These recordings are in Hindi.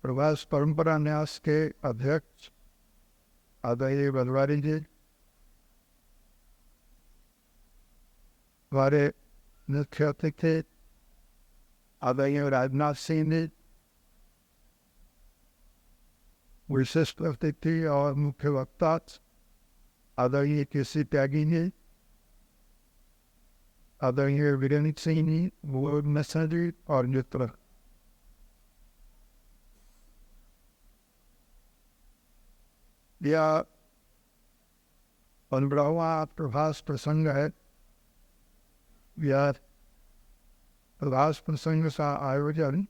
प्रवास परंपरा न्यास के अध्यक्ष आदरणीय बनवारी जी, हमारे मुख्य अतिथि आदरणीय राजनाथ सिंह जी, विशिष्ट अतिथि और मुख्य वक्ता आदरणीय केसी त्यागी जी, आदरणीय वीरेंद्र सिंह जी, भूपेंद्र मिश्रा जी और मित्र, यह 15वां प्रभास प्रसंग है। यह प्रभास प्रसंग का आयोजन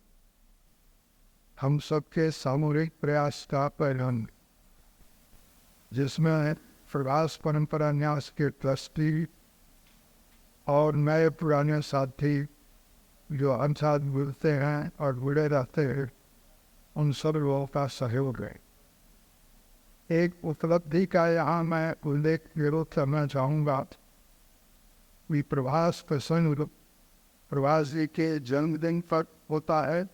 हम सबके सामूहिक प्रयास का परिणाम, जिसमें प्रभास परंपरा न्यास के ट्रस्टी और नए पुराने साथी जो हम साथ जुड़ते हैं और जुड़े रहते हैं, उन सब लोगों का सहयोग है। एक उपलब्धि का यहाँ मैं उल्लेख जरूर करना चाहूँगा कि प्रभास प्रसंग प्रभास जी के जन्मदिन पर होता है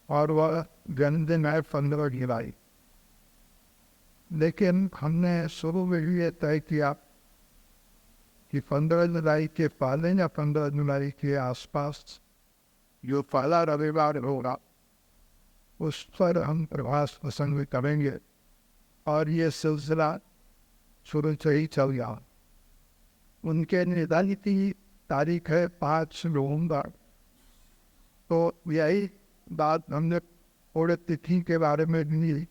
और वह जन्मदिन है 15 जुलाई। लेकिन हमने शुरू में ही ये तय किया कि 15 जुलाई के पहले या 15 जुलाई के आसपास जो पहला रविवार होगा उस पर हम प्रभास प्रसंग करेंगे और ये सिलसिला शुरू से ही चल गया। उनके निधन की तारीख है 5 नवंबर। तो यही बात हमने पूरे तिथि के बारे में भी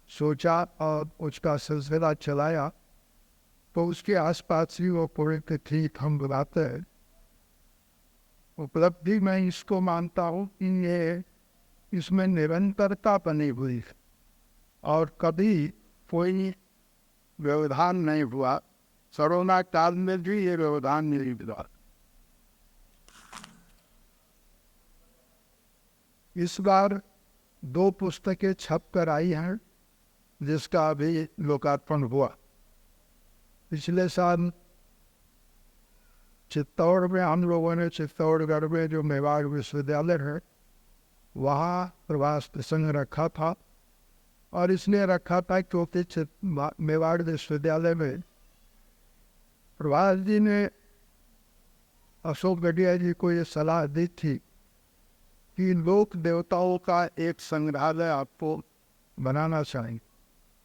सोचा और उसका सिलसिला चलाया, तो उसके आसपास ही वो पूरे तिथि हम बुलाते हैं। उपलब्धि मैं इसको मानता हूँ कि ये इसमें निरंतरता बनी हुई और कभी कोई व्यवधान नहीं हुआ। कोरोना काल में भी ये व्यवधान नहीं हुआ। इस बार 2 पुस्तकें छप कर आई हैं जिसका अभी लोकार्पण हुआ। पिछले साल चित्तौड़ में हम लोगों ने चित्तौड़गढ़ में जो मेवाड़ विश्वविद्यालय है वहाँ प्रवास प्रसंग रखा था, और इसलिए रखा था क्योंकि मेवाड़ विश्वविद्यालय में प्रभास जी ने अशोक गढ़िया जी को ये सलाह दी थी कि लोक देवताओं का एक संग्रहालय आपको बनाना चाहिए।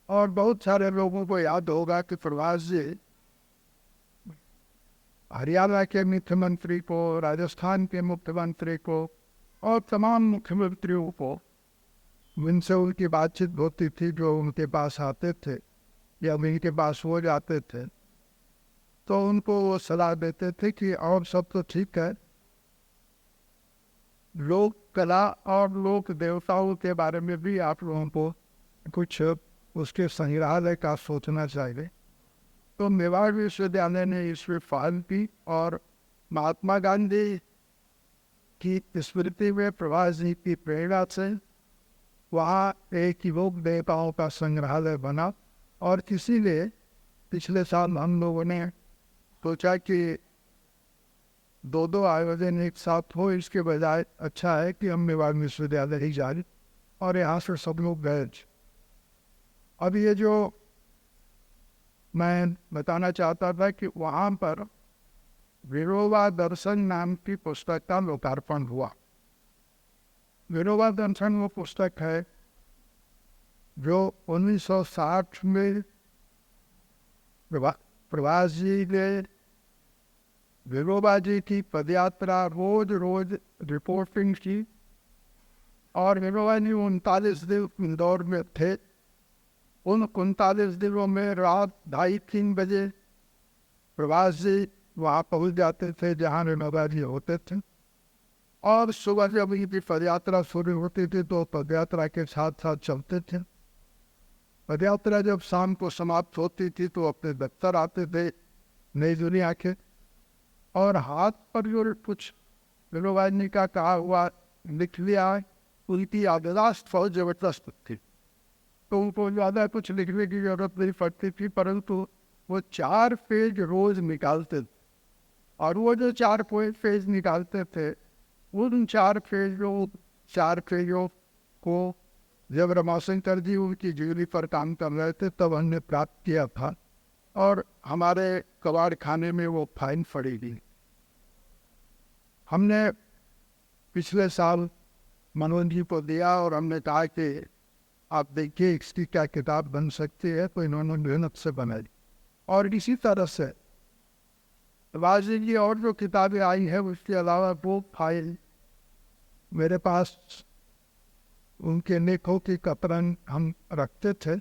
और बहुत सारे लोगों को याद होगा कि प्रभास जी हरियाणा के मुख्यमंत्री को, राजस्थान के मुख्यमंत्री को और तमाम मुख्यमंत्रियों को उनसे उनकी बातचीत होती थी, जो उनके पास आते थे या उनके पास हो जाते थे, तो उनको वो सलाह देते थे कि और सब तो ठीक है, लोक कला और लोक देवताओं के बारे में भी आप लोगों को कुछ उसके संग्रहालय का सोचना चाहिए। तो मेवाड़ विश्वविद्यालय ने इस पर पहल की और महात्मा गांधी की स्मृति में प्रभास जी की प्रेरणा से वहाँ एक लोक देवताओं का संग्रहालय बना। और इसीलिए पिछले साल हम लोगों ने सोचा कि 2 आयोजन एक साथ हो, इसके बजाय अच्छा है कि हम मेवाड़ विश्वविद्यालय ही जाए और यहाँ से सब लोग गए। अब ये जो मैं बताना चाहता था कि वहाँ पर विनोबा दर्शन नाम की पुस्तक का लोकार्पण हुआ। विनोबा दर्शन वो पुस्तक है जो 1960 में प्रभास जी ने विनोबा जी की पदयात्रा रोज रोज रिपोर्टिंग की, और विनोबा जी 39 दिन इंदौर में थे। उन 39 दिनों में रात 2:30-3 बजे प्रभास जी वहाँ पहुँच जाते थे जहाँ विनोबा जी होते थे, और सुबह जब उनकी पदयात्रा शुरू होती थी तो पदयात्रा के साथ साथ चलते थे। पदयात्रा जब शाम को समाप्त होती थी तो अपने दफ्तर आते थे नई दुनिया के, और हाथ पर जो कुछ विनोबा जी का कहा हुआ लिख लिया है, उनकी याददाश्त बहुत जबरदस्त थी, तो उनको ज़्यादा कुछ लिखने की जरूरत नहीं पड़ती थी, परंतु वो 4 पेज रोज निकालते थे। और वो जो 4 पेज निकालते थे, उन 4 पेजों को जब रमाशंकर जी उनकी ज्यूरी पर काम कर रहे थे तब हमने प्राप्त किया था, और हमारे कबाड़ खाने में वो फाइन पड़ी थी। हमने पिछले साल मनोज जी को दिया और हमने कहा कि आप देखिए इसकी क्या किताब बन सकती है, तो इन्होंने मेहनत से बनाई। और इसी तरह से वाजी जी और जो किताबें आई हैं उसके अलावा वो फाइल मेरे पास उनके लेखों की कतरन हम रखते थे,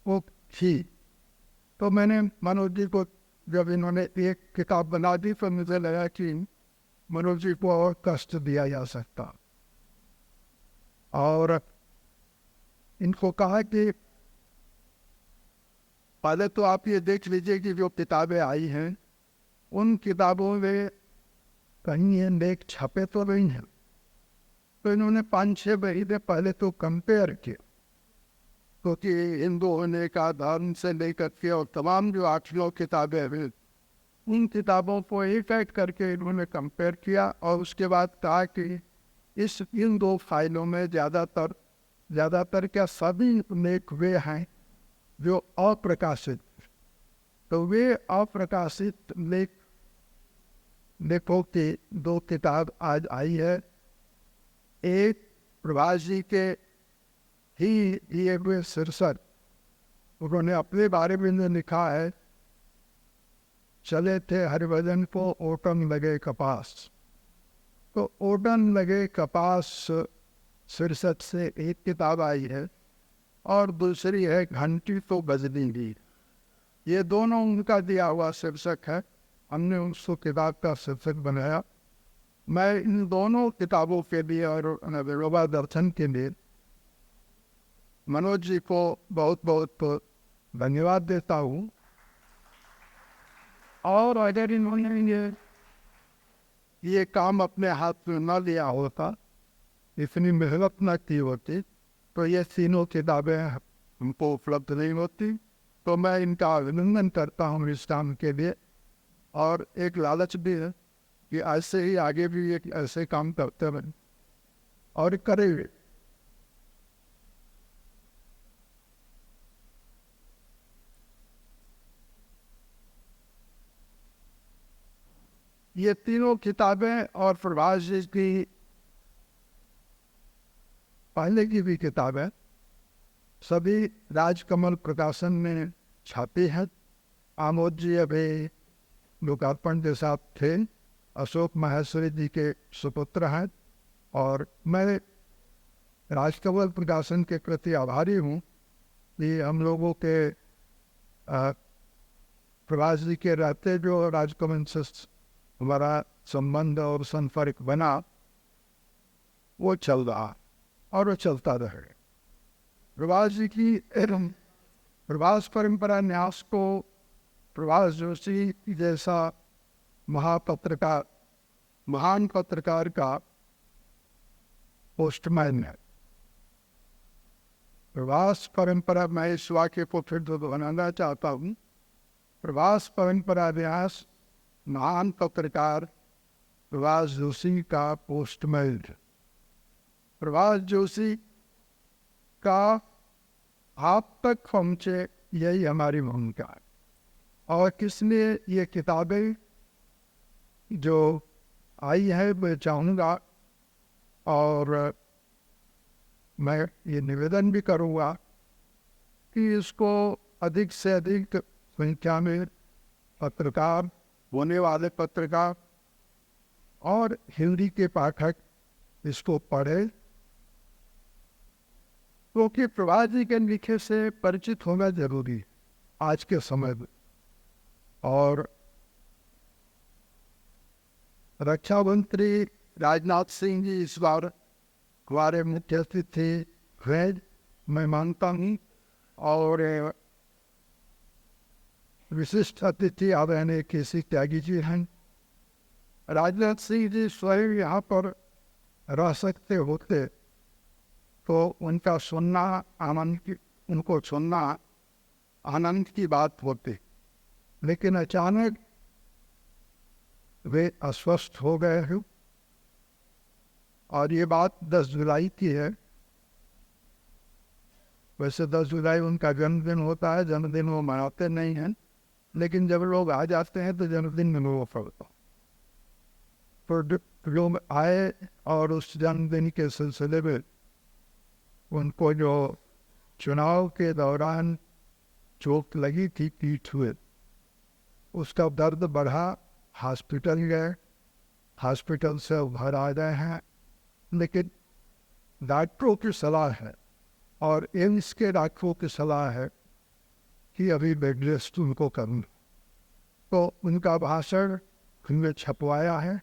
वो थी। तो मैंने मनोज जी को जब इन्होंने एक किताब बना दी तो मुझे लगा कि मनोज जी को और कष्ट दिया जा सकता, और इनको कहा कि पहले तो आप ये देख लीजिए कि जो किताबें आई हैं उन किताबों में कहीं ये लेख छपे तो नहीं हैं। तो इन्होंने 5-6 महीने पहले तो कंपेयर किया, क्योंकि हिंदू होने का धर्म से लेकर के और तमाम जो 8-9 किताबें हैं उन किताबों को एक एक करके इन्होंने कंपेयर किया, और उसके बाद कहा कि इन 2 फाइलों में ज़्यादातर क्या सभी लेख वे हैं जो अप्रकाशित। तो वे अप्रकाशित लेखों की 2 किताब आज आई है। एक प्रभास जी के ही दिए हुए शीर्षक, उन्होंने अपने बारे में लिखा है, चले थे हरिभजन को ओटन लगे कपास। तो ओटन लगे कपास शीर्षक से एक किताब आई है, और दूसरी है घंटी तो बजनी भी। ये दोनों उनका दिया हुआ शीर्षक है, हमने उसको किताब का शीर्षक बनाया। मैं इन दोनों किताबों के लिए और विनोबा दर्शन के लिए मनोज जी को बहुत बहुत धन्यवाद देता हूँ। और अगर इन्होंने ये काम अपने हाथ में न लिया होता, इतनी मेहनत न की होती, तो ये तीनों किताबें हमको उपलब्ध नहीं होती। तो मैं इनका अभिनंदन करता हूँ इस काम के लिए, और एक लालच भी है कि ऐसे ही आगे भी एक ऐसे काम करते रहें और करेंगे। ये तीनों किताबें और प्रभास जी की पहले की भी किताबें सभी राजकमल प्रकाशन में छापी है। आमोद जी अभी लोकार्पण के साथ थे, अशोक माहेश्वरी जी के सुपुत्र हैं, और मैं राजकमल प्रकाशन के प्रति आभारी हूँ कि हम लोगों के प्रभास जी के रहते जो राजकमल से हमारा संबंध और संपर्क बना, वो चल रहा और वो चलता रहे। प्रभास जी की प्रभास परंपरा न्यास को प्रभास जोशी जैसा महान पत्रकार का पोस्टमैन है। प्रभास परंपरा, मैं इस वाक्य को फिर बनाना चाहता हूँ, प्रभास परंपरा न्यास महान पत्रकार प्रभास जोशी का पोस्टमैन। प्रभास जोशी का आप तक पहुँचे, यही हमारी भूमिका है। और किसने ये किताबें जो आई है, मैं चाहूँगा और मैं ये निवेदन भी करूँगा कि इसको अधिक से अधिक संख्या में पत्रकार, होने वाले पत्रकार और हिंदी के पाठक इसको पढ़े, क्योंकि प्रभास जी के लिखे से परिचित होना जरूरी है आज के समय में। और रक्षा मंत्री राजनाथ सिंह जी इस बार हमारे मुख्य अतिथि हैं, मैं मानता हूँ, और विशिष्ट अतिथि आदरणीय केसी त्यागी जी हैं। राजनाथ सिंह जी स्वयं यहाँ पर रह सकते होते तो उनको सुनना आनंद की बात होती, लेकिन अचानक वे अस्वस्थ हो गए हैं। और ये बात 10 जुलाई की है, वैसे 10 जुलाई उनका जन्मदिन होता है, जन्मदिन वो मनाते नहीं हैं, लेकिन जब लोग आ जाते हैं तो जन्मदिन में वो पड़ता। तो लोग आए और उस जन्मदिन के सिलसिले में उनको जो चुनाव के दौरान चोट लगी थी पीठ हुए, उसका दर्द बढ़ा, हॉस्पिटल गए, हॉस्पिटल से घर आ गए हैं, लेकिन डॉक्टरों की सलाह है और एम्स के डॉक्टरों की सलाह है कि अभी बेड रेस्ट उनको करना। तो उनका भाषण उनमें छपवाया है,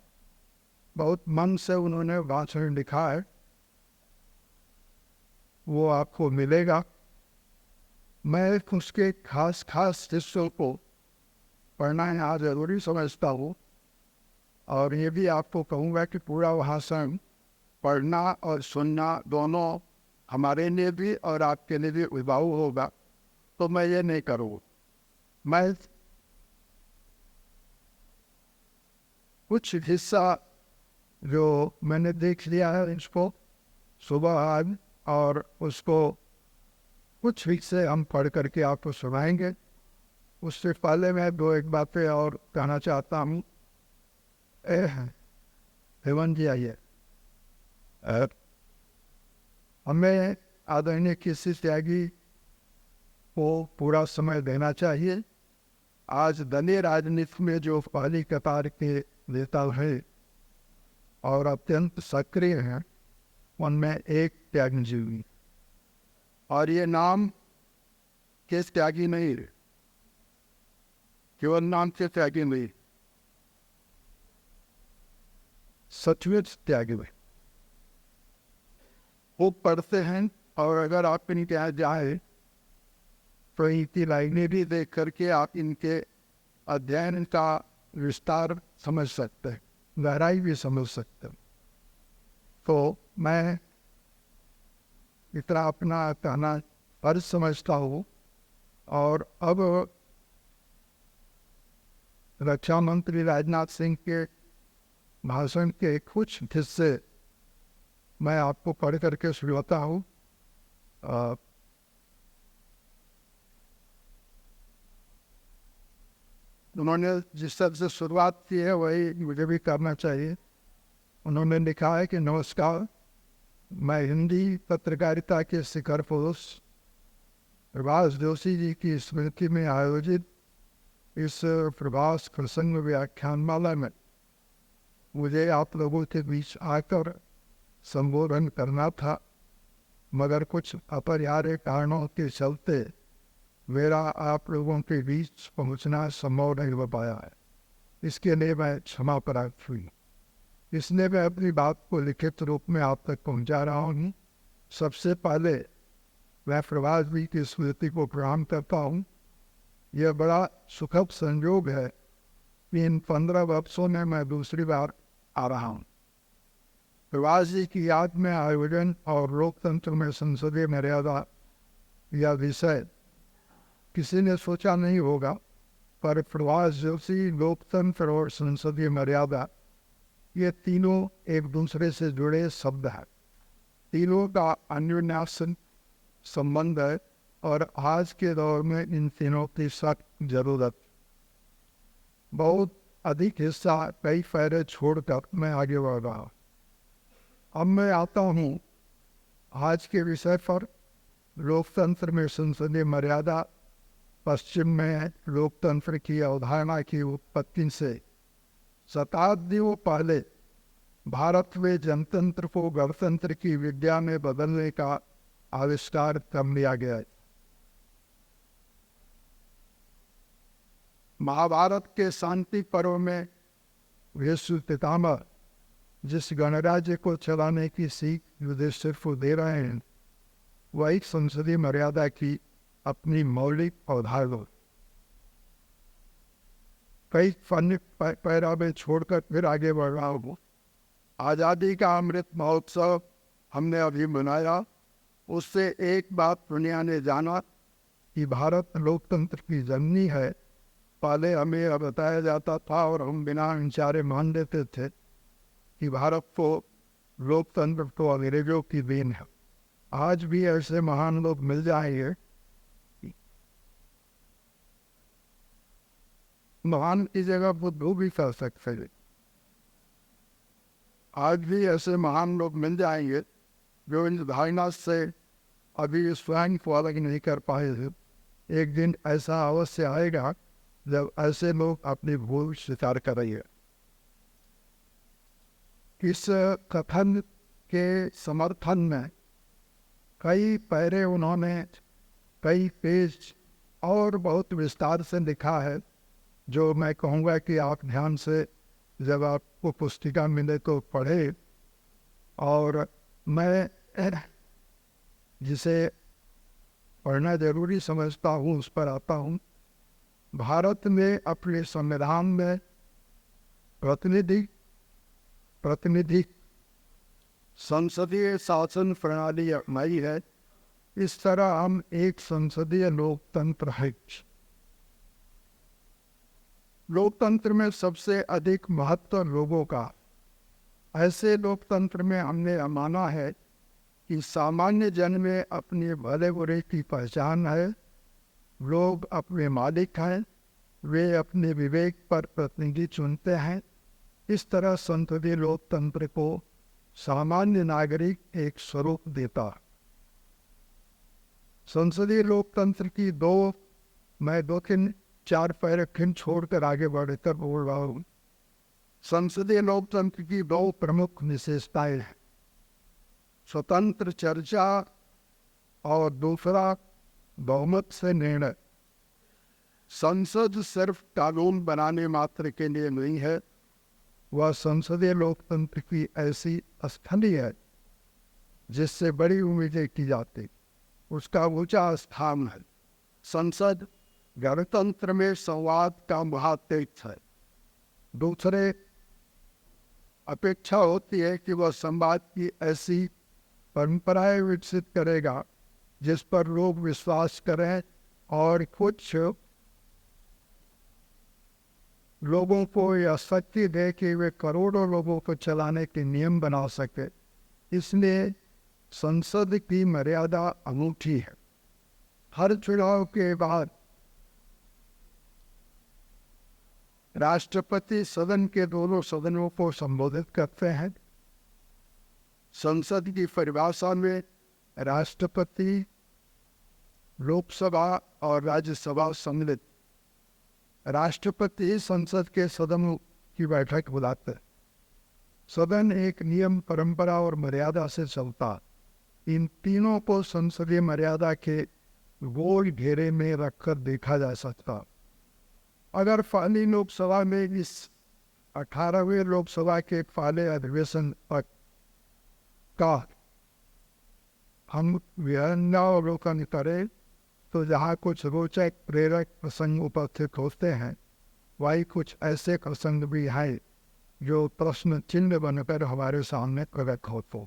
बहुत मन से उन्होंने भाषण लिखा है, वो आपको मिलेगा। मैं उसके खास खास हिस्सों को पढ़ना यहाँ ज़रूरी समझता हूँ और ये भी आपको कहूँगा कि पूरा भाषण पढ़ना और सुनना दोनों हमारे लिए भी और आपके लिए भी विभाव होगा, तो मैं ये नहीं करूँगा। मैं कुछ हिस्सा जो मैंने देख लिया है इसको सुबह आज, और उसको कुछ हिस्से हम पढ़ करके आपको सुनाएंगे। उससे पहले मैं दो एक बातें और कहना चाहता हूँ। हेमंत जी आइए। हमें आदरणीय किसी त्यागी को पूरा समय देना चाहिए। आज दलीय राजनीति में जो पहली कतार के नेता हैं और अत्यंत सक्रिय हैं, उनमें एक त्यागी जी, और ये नाम केस त्यागी नहीं, केवल नाम से त्यागी नहीं, सचमुच त्यागी में वो पढ़ते हैं। और अगर आप इनके यहाँ जाए तो इनकी लाइनें भी देख करके आप इनके अध्ययन का विस्तार समझ सकते हैं, गहराई भी समझ सकते हैं। तो मैं इतना अपना कहना फर्ज समझता हूँ। और अब रक्षा मंत्री राजनाथ सिंह के भाषण के कुछ हिस्से मैं आपको पढ़ करके सुनाता हूँ। उन्होंने जिस तरह से शुरुआत की है वही मुझे भी करना चाहिए। उन्होंने लिखा है कि नमस्कार, मैं हिंदी पत्रकारिता के शिखर पुरुष प्रभास जोशी जी की स्मृति में आयोजित इस प्रभास प्रसंग व्याख्यानमाला में मुझे आप लोगों के बीच आकर संबोधन करना था, मगर कुछ अपरिहार्य कारणों के चलते मेरा आप लोगों के बीच पहुंचना संभव नहीं हो पाया है। इसके लिए मैं क्षमा प्राप्त हुई। इसलिए मैं अपनी बात को लिखित रूप में आप तक पहुंचा रहा हूँ। सबसे पहले मैं प्रभास जी की स्मृति को प्रणाम करता हूँ। यह बड़ा सुखद संयोग है कि इन 15 वर्षों में मैं दूसरी बार आ रहा हूँ। प्रभास जी की याद में आयोजन और लोकतंत्र में संसदीय मर्यादा यह विषय किसी ने सोचा नहीं होगा, पर प्रभास जोशी, लोकतंत्र और संसदीय मर्यादा, ये तीनों एक दूसरे से जुड़े शब्द हैं। तीनों का अन्योन्यासन संबंध है और आज के दौर में इन तीनों की सख्त जरूरत। बहुत अधिक हिस्सा कई पैरे छोड़कर मैं आगे बढ़ रहा हूँ। अब मैं आता हूँ आज के विषय पर। लोकतंत्र में संसदीय मर्यादा। पश्चिम में लोकतंत्र की अवधारणा की उत्पत्ति से शताब्दियों पहले भारत में जनतंत्र को गणतंत्र की विद्या में बदलने का आविष्कार कर लिया गया है। महाभारत के शांति पर्व में भीष्म पितामह जिस गणराज्य को चलाने की सीख युधिष्ठिर को दे रहे हैं, वही संसदीय मर्यादा की अपनी मौलिक अवधारणा। कई फन पैरा में छोड़कर फिर आगे बढ़ रहा हूँ। आज़ादी का अमृत महोत्सव हमने अभी मनाया। उससे एक बात दुनिया ने जाना कि भारत लोकतंत्र की जननी है। पहले हमें यह बताया जाता था और हम बिना विचारे मान लेते थे कि भारत को लोकतंत्र तो अंग्रेजों की देन है। आज भी ऐसे महान लोग मिल जाएंगे, महान की जगह बुद्ध भी कर सकते हैं। आज भी ऐसे महान लोग मिल जाएंगे जो इन धारणा से अभी स्वयं को अलग नहीं कर पाए थे। एक दिन ऐसा अवश्य आएगा जब ऐसे लोग अपनी भूल स्वीकार करेंगे। इस कथन के समर्थन में कई पैरे उन्होंने कई पेज और बहुत विस्तार से लिखा है, जो मैं कहूँगा कि आप ध्यान से जब आपको पुस्तिका मिले तो पढ़े। और मैं जिसे पढ़ना जरूरी समझता हूँ उस पर आता हूँ। भारत में अपने संविधान में प्रतिनिधि संसदीय शासन प्रणाली अपनाई है। इस तरह हम एक संसदीय लोकतंत्र है। लोकतंत्र में सबसे अधिक महत्व लोगों का। ऐसे लोकतंत्र में हमने माना है कि सामान्य जन में अपने भले बुरे की पहचान है। लोग अपने मालिक हैं, वे अपने विवेक पर प्रतिनिधि चुनते हैं। इस तरह संसदीय लोकतंत्र को सामान्य नागरिक एक स्वरूप देता। संसदीय लोकतंत्र की मैं दो तीन चार पैरे खिन छोड़कर आगे बढ़कर बोल रहा हूँ। संसदीय लोकतंत्र की दो प्रमुख विशेषताएं हैं, स्वतंत्र चर्चा और दूसरा बहुमत से निर्णय। संसद सिर्फ कानून बनाने मात्र के लिए नहीं है, वह संसदीय लोकतंत्र की ऐसी स्थली है जिससे बड़ी उम्मीदें की जाती, उसका ऊंचा स्थान है। संसद गणतंत्र में संवाद का महातीर्थ है। दूसरे अपेक्षा होती है कि वह संवाद की ऐसी परंपराएं विकसित करेगा जिस पर लोग विश्वास करें और कुछ लोगों को यह शक्ति दे कि वे करोड़ों लोगों को चलाने के नियम बना सके। इसलिए संसद की मर्यादा अनूठी है। हर चुनाव के बाद राष्ट्रपति सदन के दोनों सदनों को संबोधित करते हैं। संसद की परिभाषा में राष्ट्रपति, लोकसभा और राज्यसभा सम्मिलित। राष्ट्रपति संसद के सदनों की बैठक बुलाते। सदन एक नियम, परंपरा और मर्यादा से चलता। इन तीनों को संसदीय मर्यादा के गोल घेरे में रखकर देखा जा सकता। अगर पहली लोकसभा में इस 18वें लोकसभा के पहले अधिवेशन तक का हम विहंगावलोकन करें तो जहाँ कुछ रोचक प्रेरक प्रसंग उपस्थित होते हैं, वही कुछ ऐसे प्रसंग भी हैं जो प्रश्न चिन्ह बनकर हमारे सामने प्रकट होते।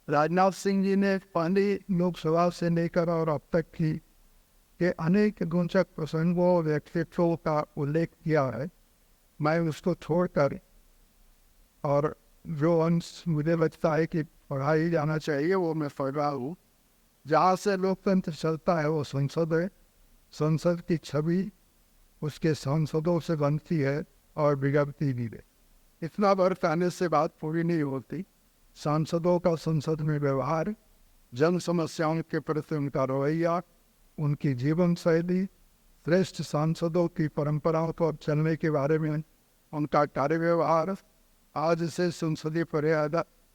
राजनाथ सिंह जी ने पहली लोकसभा से लेकर और अब तक की के अनेक रोचक प्रसंगों और व्यक्तित्वों का उल्लेख किया है। मैं उसको छोड़कर और जो अंश मुझे लगता है कि पढ़ाई जाना चाहिए वो मैं पढ़ रहा हूँ। जहाँ से लोकतंत्र चलता है वो संसद है। संसद की छवि उसके सांसदों से बनती है और बिगड़ती भी है। इतना बरताने से बात पूरी नहीं होती। सांसदों का संसद में व्यवहार, जन समस्याओं के प्रति उनका रवैया, उनकी जीवन शैली, श्रेष्ठ सांसदों की परंपराओं पर चलने के बारे में उनका कार्य व्यवहार आज से संसदीय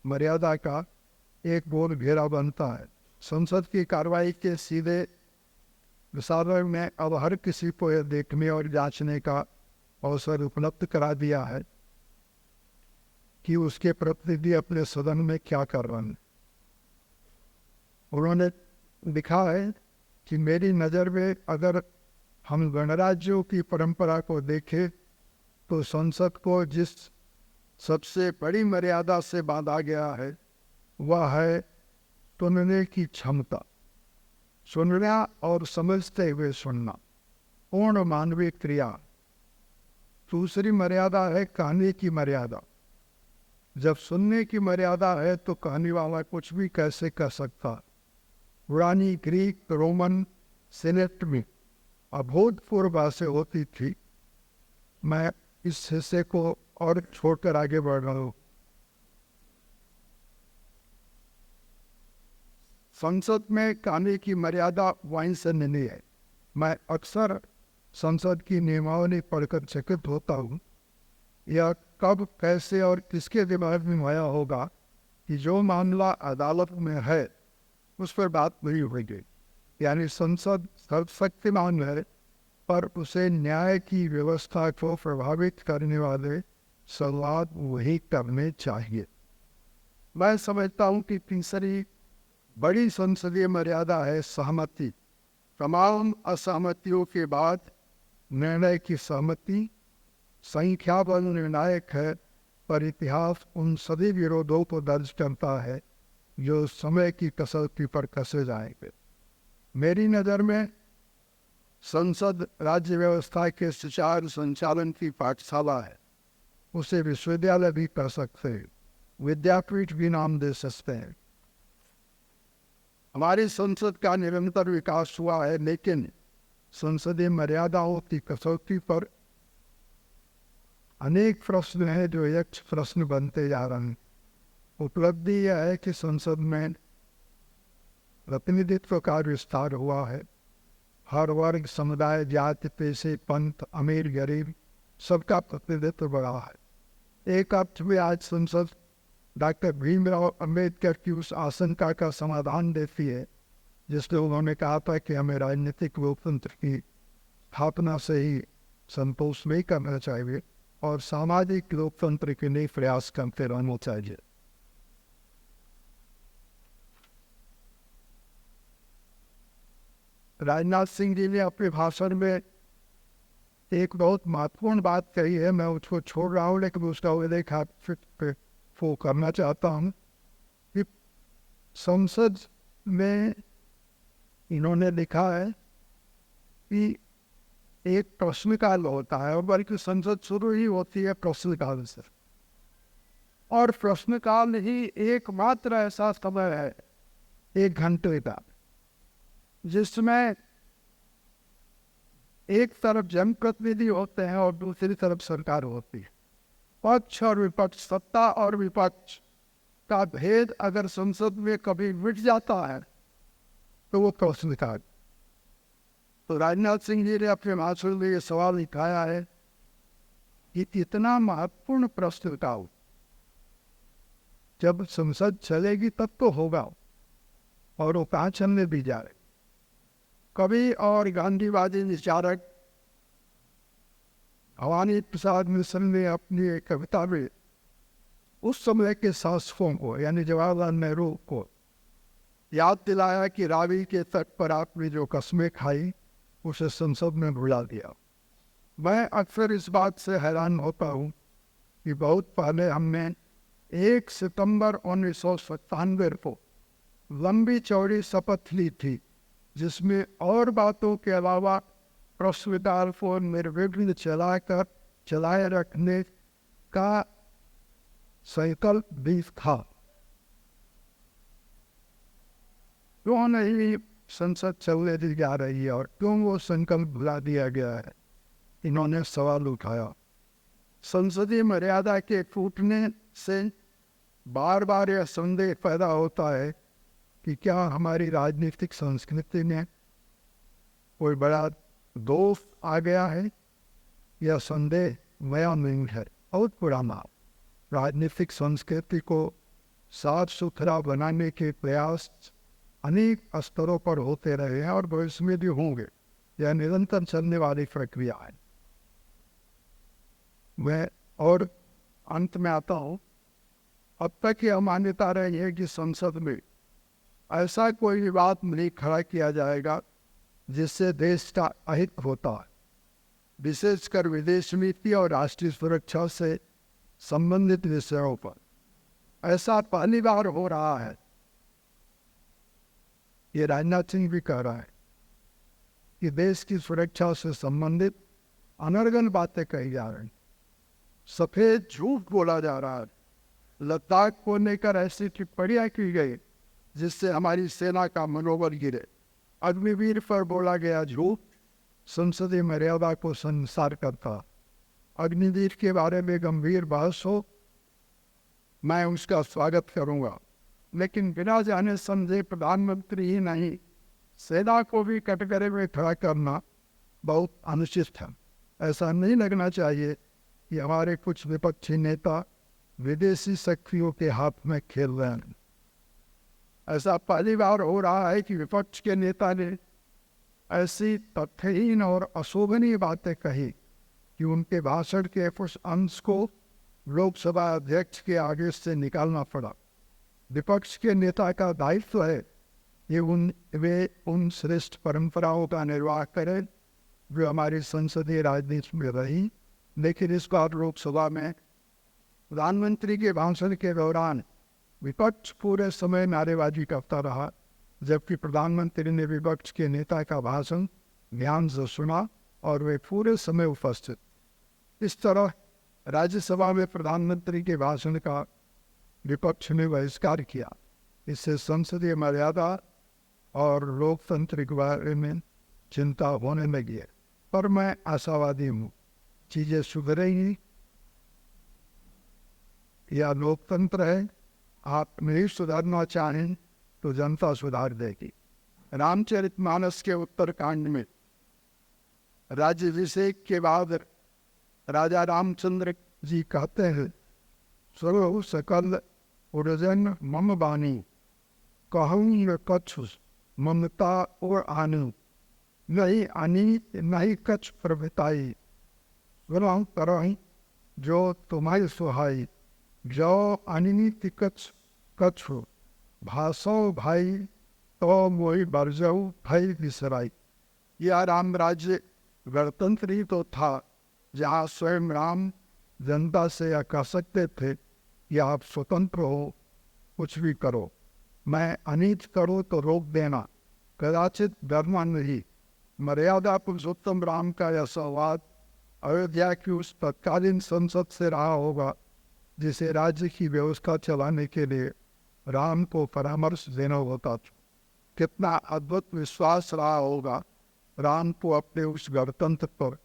मर्यादा का एक गोल घेरा बनता है। संसद की कार्रवाई के सीधे विसारण में अब हर किसी को यह देखने और जांचने का अवसर उपलब्ध करा दिया है कि उसके प्रतिनिधि अपने सदन में क्या कर रहे हैं। उन्होंने लिखा है कि मेरी नज़र में अगर हम गणराज्यों की परंपरा को देखें तो संसद को जिस सबसे बड़ी मर्यादा से बांधा गया है वह है सुनने की क्षमता। सुनना और समझते हुए सुनना, पूर्ण मानवीय क्रिया। दूसरी मर्यादा है कहने की मर्यादा। जब सुनने की मर्यादा है तो कहने वाला कुछ भी कैसे कह सकता। पुरानी ग्रीक रोमन सेनेट में अभूतपूर्व बातें होती थी। मैं इस हिस्से को और छोड़कर आगे बढ़ रहा हूँ। संसद में कहने की मर्यादा वाइन से नहीं है। मैं अक्सर संसद की नियमावली पढ़कर चकित होता हूँ। यह कब, कैसे और किसके दिमाग में आया होगा कि जो मामला अदालत में है उस पर बात नहीं होगी। यानी संसद सर्वशक्तिमान है, पर उसे न्याय की व्यवस्था को प्रभावित करने वाले सवाल वही करने चाहिए। मैं समझता हूँ कि तीसरी बड़ी संसदीय मर्यादा है सहमति। तमाम असहमतियों के बाद निर्णय की सहमति संख्या बल निर्णायक है, पर इतिहास उन सभी विरोधों को दर्ज करता है जो समय की कसौटी पर कसे जाएंगे। मेरी नज़र में संसद राज्य व्यवस्था के सुचारू संचालन की पाठशाला है। उसे विश्वविद्यालय भी कह सकते हैं, विद्यापीठ भी नाम दे सकते हैं। हमारी संसद का निरंतर विकास हुआ है, लेकिन संसदीय मर्यादाओं की कसौटी पर अनेक प्रश्न हैं जो एक प्रश्न बनते जा रहे हैं। उपलब्धि यह है कि संसद में प्रतिनिधित्व का विस्तार हुआ है। हर वर्ग, समुदाय, जाति, पेशे, पंथ, अमीर, गरीब, सबका प्रतिनिधित्व बढ़ा है। एक अर्थ में आज संसद डॉक्टर भीमराव अंबेडकर की उस आशंका का समाधान देती है जिसमें उन्होंने कहा था कि हमें राजनीतिक लोकतंत्र की स्थापना से ही संतोष नहीं करना चाहिए और सामाजिक लोकतंत्र के लिए प्रयास करते रहना चाहिए। राजनाथ सिंह जी ने अपने भाषण में एक बहुत महत्वपूर्ण बात कही है। मैं उसको छोड़ रहा हूँ, लेकिन उसका उल्लेख पे वो करना चाहता हूँ कि संसद में इन्होंने लिखा है कि एक प्रश्नकाल होता है, और बल्कि संसद शुरू ही होती है प्रश्नकाल से, और प्रश्नकाल ही एकमात्र ऐसा समय है 1 घंटे का जिसमें एक तरफ जनप्रतिनिधि होते हैं और दूसरी तरफ सरकार होती है। पक्ष और विपक्ष, सत्ता और विपक्ष का भेद अगर संसद में कभी मिट जाता है तो वो प्रश्नकाल। तो राजनाथ सिंह जी ने अपने भाषण में ये सवाल उठाया है कि इतना महत्वपूर्ण प्रश्नकाल जब संसद चलेगी तब तो होगा, और वो कहाँ चलने दी जा रही। कवि और गांधीवादी विचारक भवानी प्रसाद मिश्र ने अपनी एक कविता में उस समय के शासकों को, यानी जवाहरलाल नेहरू को, याद दिलाया कि रावी के तट पर आपने जो कस्में खाई उसे संसद में भुला दिया। मैं अक्सर इस बात से हैरान होता हूँ कि बहुत पहले हमने 1 सितंबर 1997 को लंबी चौड़ी शपथ ली थी, जिसमें और बातों के अलावा प्रश्नकाल को निर्विघ्न चलाए रखने का संकल्प भी था। क्यों नहीं संसद चलने दी जा रही है और क्यों वो संकल्प भुला दिया गया है, इन्होंने सवाल उठाया। संसदीय मर्यादा के टूटने से बार बार यह संदेह पैदा होता है कि क्या हमारी राजनीतिक संस्कृति में कोई बड़ा दोष आ गया है। यह संदेह नया नहीं है, बहुत पुराना। राजनीतिक संस्कृति को साफ सुथरा बनाने के प्रयास अनेक स्तरों पर होते रहे हैं और भविष्य में भी होंगे। यह निरंतर चलने वाली प्रक्रिया है। मैं और अंत में आता हूँ। अब तक यह मान्यता रही है कि संसद में ऐसा कोई विवाद नहीं खड़ा किया जाएगा जिससे देश का अहित होता है, विशेषकर विदेश नीति और राष्ट्रीय सुरक्षा से संबंधित विषयों पर। ऐसा पहली बार हो रहा है। ये राजनाथ सिंह भी कह रहा है कि देश की सुरक्षा से संबंधित अनर्गल बातें कही जा रही, सफेद झूठ बोला जा रहा है। लद्दाख को लेकर ऐसी टिप्पणियां की गई जिससे हमारी सेना का मनोबल गिरे। अग्निवीर पर बोला गया झूठ संसदीय मर्यादा को संसार करता। अग्निवीर के बारे में गंभीर बहस हो, मैं उसका स्वागत करूंगा, लेकिन बिना जाने समझे प्रधानमंत्री ही नहीं सेना को भी कटघरे में खड़ा करना बहुत अनुचित है। ऐसा नहीं लगना चाहिए कि हमारे कुछ विपक्षी नेता विदेशी शक्तियों के हाथ में खेल रहे हैं। ऐसा पहली बार हो रहा है कि विपक्ष के नेता ने ऐसी तथ्यहीन और अशोभनीय बातें कही कि उनके भाषण के कुछ अंश को लोकसभा अध्यक्ष के आगे से निकालना पड़ा। विपक्ष के नेता का दायित्व है कि वे उन श्रेष्ठ परंपराओं का निर्वाह करें जो हमारी संसदीय राजनीति में रही, लेकिन इस बार लोकसभा में प्रधानमंत्री के भाषण के दौरान विपक्ष पूरे समय नारेबाजी करता रहा, जबकि प्रधानमंत्री ने विपक्ष के नेता का भाषण ध्यान से सुना और वे पूरे समय उपस्थित। इस तरह राज्यसभा में प्रधानमंत्री के भाषण का विपक्ष ने बहिष्कार किया। इससे संसदीय मर्यादा और लोकतंत्र के बारे में चिंता होने लगी है, पर मैं आशावादी हूँ चीजें सुधरेंगी। यह लोकतंत्र है, आप नहीं सुधारना चाहें तो जनता सुधार देगी। रामचरितमानस के उत्तरकांड में राज्याभिषेक के बाद राजा रामचंद्र जी कहते हैं, सर्व सकल उर्जन मम बानी, कहूँ कछु ममता और आनु, नहीं अनीत नहीं कछ प्रभुताई, सुनो करही जो तुम्हारी सुहाई, जो अनित कछ कछु भाषो भाई तो मोई बरजऊ भई बिसराई। यह राम राज्य गणतंत्र ही तो था जहाँ स्वयं राम जनता से यह कह सकते थे कि आप स्वतंत्र हो, कुछ भी करो, मैं अनित करो तो रोक देना, कदाचित डरना नहीं। मर्यादा पुरुषोत्तम राम का यह संवाद अयोध्या की उस तत्कालीन संसद से रहा होगा जिसे राज्य की व्यवस्था चलाने के लिए राम को परामर्श देना होता था। कितना अद्भुत विश्वास रहा होगा राम को अपने उस गणतंत्र पर,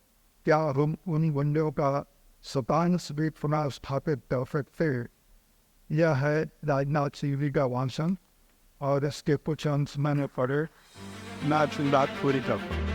क्या हम उन मूल्यों का शतांश भी पुनः स्थापित कर सकते हैं। यह है राजनाथ सिंह जी का भाषण और इसके कुछ अंश मैंने पढ़े। मैं अपनी बात पूरी करता हूँ।